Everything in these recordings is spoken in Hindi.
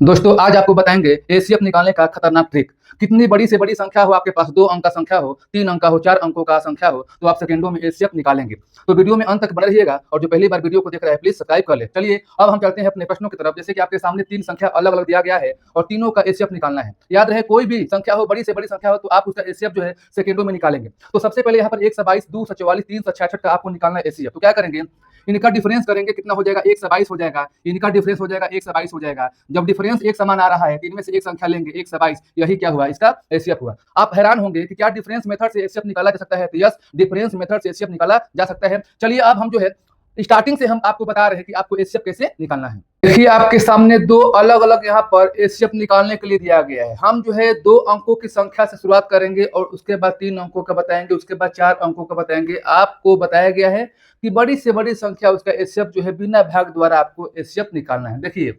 दोस्तों आज आपको बताएंगे एसीएफ निकालने का खतरनाक ट्रिक। कितनी बड़ी से बड़ी संख्या हो आपके पास, 2 अंक का संख्या हो, 3 अंक का हो, 4 अंकों का संख्या हो, तो आप सेकंडों में एसीएफ निकालेंगे। तो वीडियो में अंत तक बने रहिएगा और जो पहली बार वीडियो को देख रहा है प्लीज सब्सक्राइब कर ले। चलिए अब हम चलते हैं अपने प्रश्नों की तरफ। जैसे कि आपके सामने 3 संख्या अलग अलग दिया गया है और तीनों का एसीएफ निकालना है। याद रहे कोई भी संख्या हो, बड़ी से बड़ी संख्या हो, तो आप उसका एसीएफ जो है सेकंडों में निकालेंगे। तो सबसे पहले यहाँ पर 122, 244, 366 का आपको निकालना है एसीएफ। तो क्या करेंगे, इनका डिफरेंस करेंगे, कितना हो जाएगा 122 हो जाएगा, इनका डिफरेंस हो जाएगा 122 हो जाएगा। जब डिफरेंस एक समान आ रहा है तो इनमें से एक संख्या लेंगे 122, यही क्या हुआ, इसका एसीएफ हुआ। आप हैरान होंगे कि क्या डिफरेंस मेथड से एसीएफ निकाला जा सकता है? तो यस, डिफरेंस मेथड से एसीएफ निकाला जा सकता है। चलिए अब हम जो है स्टार्टिंग से हम आपको बता रहे हैं कि आपको एसीएफ कैसे निकालना है। देखिए आपके सामने दो अलग अलग यहाँ पर एसीएफ निकालने के लिए दिया गया है। हम जो है 2 अंकों की संख्या से शुरुआत करेंगे और उसके बाद 3 अंकों का बताएंगे, उसके बाद 4 अंकों का बताएंगे। आपको बताया गया है कि बड़ी से बड़ी संख्या उसका एसीएफ जो है बिना भाग द्वारा आपको एसीएफ निकालना है। देखिए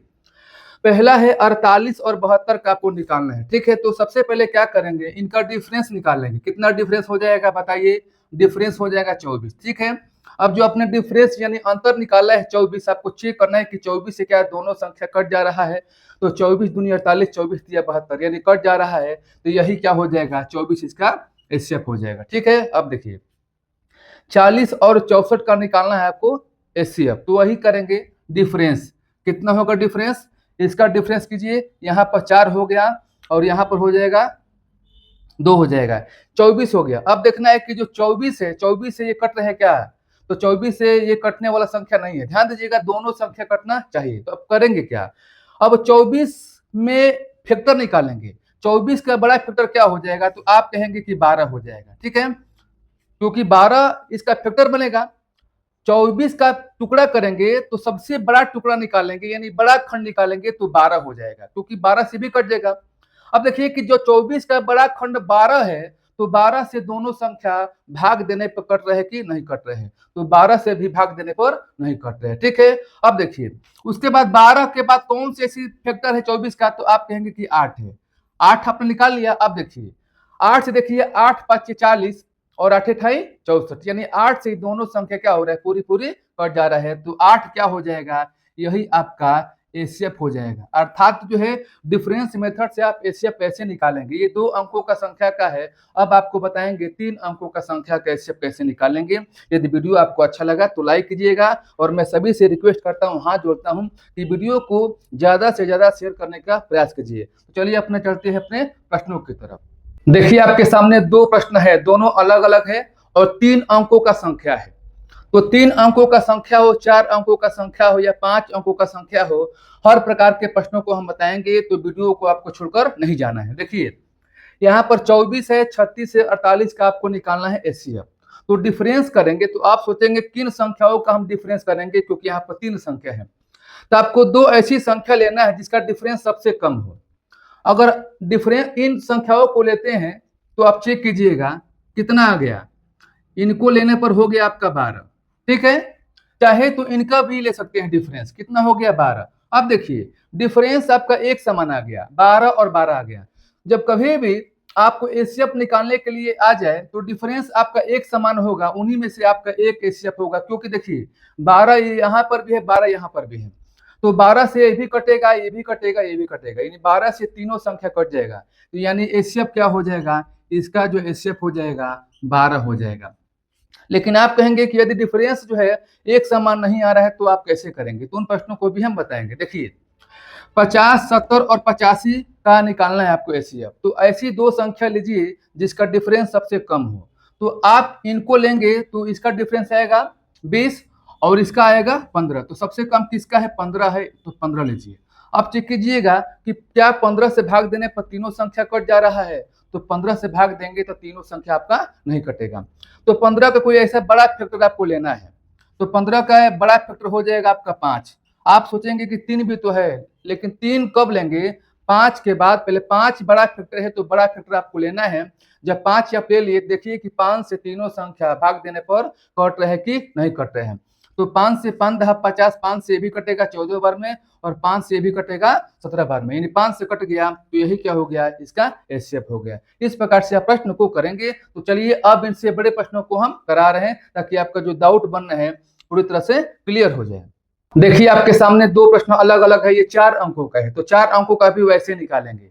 पहला है 48 और 72 का आपको निकालना है। ठीक है, तो सबसे पहले क्या करेंगे, इनका डिफरेंस निकालेंगे। कितना डिफरेंस हो जाएगा बताइए? डिफरेंस हो जाएगा 24। ठीक है, अब जो आपने डिफरेंस यानी अंतर निकाला है 24, आपको चेक करना है कि 24 से क्या दोनों संख्या कट जा रहा है। तो 24 दूनी 48, 24 दिया 72, यानी कट जा रहा है। तो यही क्या हो जाएगा, 24 इसका एसीएफ हो जाएगा। ठीक है, अब देखिए 40 और 64 का निकालना है आपको एसीएफ। तो वही करेंगे, डिफरेंस कितना होगा, डिफरेंस इसका डिफरेंस कीजिए, यहाँ पर 4 हो गया और यहाँ पर हो जाएगा 2 हो जाएगा, 24 हो गया। अब देखना है कि जो 24 है, 24 से ये कट रहे क्या है, तो 24 से ये कटने वाला संख्या नहीं है। ध्यान दीजिएगा, दोनों संख्या कटना चाहिए। तो अब करेंगे क्या, अब 24 में फैक्टर निकालेंगे। 24 का बड़ा फैक्टर क्या हो जाएगा, तो आप कहेंगे कि 12 हो जाएगा। ठीक है, क्योंकि 12 इसका फैक्टर बनेगा। 24 का टुकड़ा करेंगे तो सबसे बड़ा टुकड़ा निकालेंगे, यानी बड़ा खंड निकालेंगे तो 12 हो जाएगा, क्योंकि 12 से भी कट जाएगा। अब देखिए कि जो 24 का बड़ा खंड 12 है, तो 12 से दोनों संख्या भाग देने पर कट रहे कि नहीं कट रहे, तो 12 से भी भाग देने पर नहीं कट रहे। ठीक है, अब देखिए उसके बाद 12 के बाद कौन सी ऐसी फैक्टर है 24 का, तो आप कहेंगे कि 8 है। 8 आपने निकाल लिया। अब देखिए 8 से देखिए 8 5 40 और 8 अठाई 64, यानी 8 से दोनों संख्या क्या हो रहा है, पूरी पूरी कट जा रहा है। तो 8 क्या हो जाएगा, यही आपका एसीएफ हो जाएगा। अर्थात जो है डिफरेंस मेथड से आप एसीएफ कैसे निकालेंगे। ये 2 अंकों का संख्या का है, अब आपको बताएंगे 3 अंकों का संख्या का एसीएफ कैसे निकालेंगे। यदि वीडियो आपको अच्छा लगा तो लाइक कीजिएगा और मैं सभी से रिक्वेस्ट करता हूँ, हाथ जोड़ता हूँ कि वीडियो को ज्यादा से ज्यादा शेयर करने का प्रयास कीजिए। तो चलिए अपने चलते हैं अपने प्रश्नों की तरफ। देखिए आपके सामने 2 प्रश्न है, दोनों अलग अलग है और 3 अंकों का संख्या है। तो 3 अंकों का संख्या हो, 4 अंकों का संख्या हो या 5 अंकों का संख्या हो, हर प्रकार के प्रश्नों को हम बताएंगे। तो वीडियो को आपको छोड़कर नहीं जाना है। देखिए यहाँ पर 24 है, 36 से 48 का आपको निकालना है एसीएफ। तो डिफरेंस करेंगे तो आप सोचेंगे किन संख्याओं का हम डिफरेंस करेंगे, क्योंकि यहाँ पर 3 संख्या है। तो आपको 2 ऐसी संख्या लेना है जिसका डिफरेंस सबसे कम हो। अगर डिफरेंस इन संख्याओं को लेते हैं तो आप चेक कीजिएगा कितना आ गया, इनको लेने पर हो गया आपका 12। ठीक है, चाहे तो इनका भी ले सकते हैं डिफरेंस, कितना हो गया 12। अब देखिए डिफरेंस आपका एक समान आ गया, 12 और 12 आ गया। जब कभी भी आपको एसीएफ निकालने के लिए आ जाए तो डिफरेंस आपका एक समान होगा, उन्हीं में से आपका एक एसीएफ होगा। क्योंकि देखिए 12 यहाँ पर भी है, 12 यहाँ पर भी है, तो 12 से ये भी कटेगा, ये भी कटेगा, ये भी कटेगा, यानी 12 से तीनों संख्या कट जाएगा। तो यानी एसीएफ क्या हो जाएगा, इसका जो एसीएफ हो जाएगा 12 हो जाएगा। लेकिन आप कहेंगे कि यदि डिफरेंस जो है एक समान नहीं आ रहा है तो आप कैसे करेंगे, तो उन प्रश्नों को भी हम बताएंगे। देखिए 50, 70 और 85 का निकालना है आपको एसीएफ। तो ऐसी 2 संख्या लीजिए जिसका डिफरेंस सबसे कम हो। तो आप इनको लेंगे तो इसका डिफरेंस आएगा 20 और इसका आएगा 15। तो सबसे कम किसका है, 15 है, तो 15 लीजिए। अब चेक कीजिएगा कि क्या 15 से भाग देने पर तीनों संख्या कट जा रहा है। तो 15 से भाग देंगे तो तीनों संख्या आपका नहीं कटेगा। तो 15 का कोई ऐसा बड़ा फैक्टर आपको लेना है। तो 15 का बड़ा फैक्टर हो जाएगा आपका 5। आप सोचेंगे कि 3 भी तो है, लेकिन 3 कब लेंगे, 5 के बाद। पहले 5 बड़ा फैक्टर है तो बड़ा फैक्टर आपको लेना है। जब 5 आप ले लिए, देखिए कि 5 से तीनों संख्या भाग देने पर कट रहे कि नहीं कट रहे हैं। तो 5 से 5 10 50, 5 से भी कटेगा 14 बार में और 5 से भी कटेगा 17 बार में, यानी 5 से कट गया तो यही क्या हो गया, इसका एसीएफ हो गया। इस प्रकार से आप प्रश्न को करेंगे। तो चलिए अब इनसे बड़े प्रश्नों को हम करा रहे हैं ताकि आपका जो डाउट बन रहे हैं पूरी तरह से क्लियर हो जाए। देखिए आपके सामने दो प्रश्न अलग अलग है, ये 4 अंकों का है, तो 4 अंकों का भी वैसे निकालेंगे।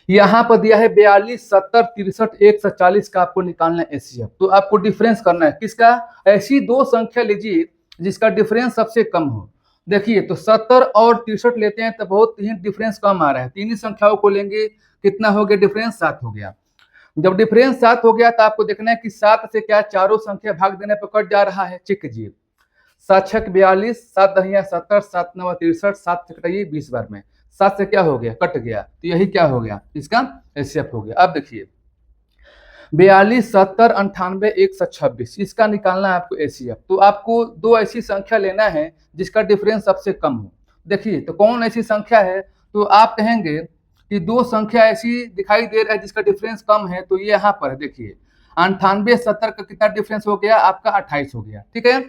यहाँ पर दिया है 42, 70, 63, 140 का आपको निकालना है एचसीएफ। तो आपको डिफरेंस करना है किसका, ऐसी दो संख्या लीजिए जिसका डिफरेंस सबसे कम हो। देखिए तो 70 और 63 लेते हैं तो बहुत ही डिफरेंस कम आ रहा है, तीन ही संख्याओं को लेंगे, कितना हो गया डिफरेंस, 7 हो गया। जब डिफरेंस 7 हो गया तो आपको देखना है कि 7 से क्या चारों संख्या भाग देने पर कट जा रहा है, चेक कीजिए। 7 छक 42, 7 दहिया 70, 7 नवा 63, 7 से कटाइए 20 बार में, 7 से क्या हो गया, कट गया, तो यही क्या हो गया, इसका एचसीएफ हो गया। अब देखिए 42, 70, 98, 126, इसका निकालना है आपको एचसीएफ। तो आपको दो ऐसी संख्या लेना है जिसका डिफरेंस सबसे कम हो। देखिए तो कौन ऐसी संख्या है, तो आप कहेंगे कि दो संख्या ऐसी दिखाई दे रहा है जिसका डिफरेंस कम है, तो ये यहाँ पर है। देखिए 98, 70 का कितना डिफरेंस हो गया, आपका 28 हो गया, ठीक है।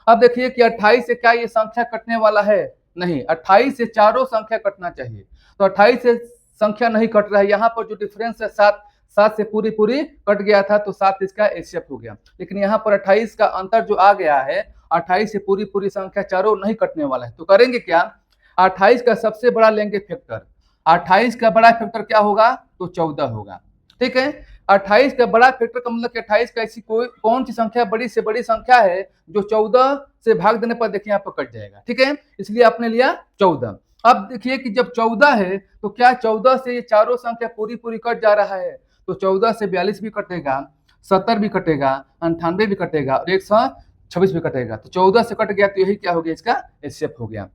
अब देखिए कि 28 से क्या ये संख्या कटने वाला है, नहीं, 28 से चारों संख्या कटना चाहिए, तो 28 से संख्या नहीं कट रहा है, यहाँ पर जो डिफरेंस है 7, 7 से पूरी पूरी कट गया था, तो 7 इसका एचसीएफ हो गया। लेकिन यहाँ पर 28 का अंतर जो आ गया है, 28 से पूरी पूरी संख्या चारों नहीं कटने वाला है, तो करेंगे क्या, 28 का सबसे बड़ा लेंगे फैक्टर, 28 का बड़ा फैक्टर क्या होगा, तो 14 होगा, ठीक है। 28 का बड़ा फैक्टर का मतलब कि 28 का ऐसी कोई कौन सी संख्या बड़ी से बड़ी संख्या है जो 14 से भाग देने पर देखिए यहाँ पर कट जाएगा, ठीक है, इसलिए आपने लिया 14। अब देखिए कि जब 14 है तो क्या 14 से ये चारों संख्या पूरी पूरी कट जा रहा है, तो 14 से 42 भी कटेगा, 70 भी कटेगा, 98 भी कटेगा और 126 भी कटेगा, तो 14 से कट गया, तो यही क्या हो गया, इसका एचसीएफ हो गया।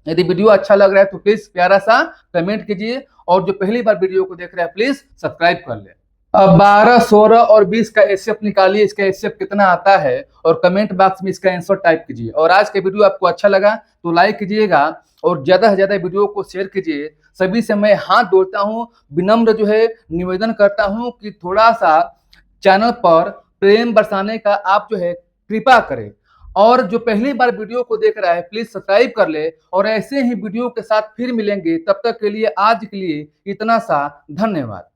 यदि वीडियो अच्छा लग रहा है तो प्लीज प्यारा सा कमेंट कीजिए, और जो पहली बार वीडियो को देख रहे हैं प्लीज सब्सक्राइब कर ले। अब 12, 16 और 20 का एचसीएफ निकालिए, इसका एचसीएफ कितना आता है, और कमेंट बॉक्स में इसका आंसर टाइप कीजिए। और आज का वीडियो आपको अच्छा लगा तो लाइक कीजिएगा और ज्यादा से ज्यादा वीडियो को शेयर कीजिए। सभी से मैं हाथ जोड़ता हूँ, विनम्र जो है निवेदन करता हूँ कि थोड़ा सा चैनल पर प्रेम बरसाने का आप जो है कृपा करें, और जो पहली बार वीडियो को देख रहा है प्लीज सब्सक्राइब कर ले, और ऐसे ही वीडियो के साथ फिर मिलेंगे, तब तक के लिए आज के लिए इतना सा, धन्यवाद।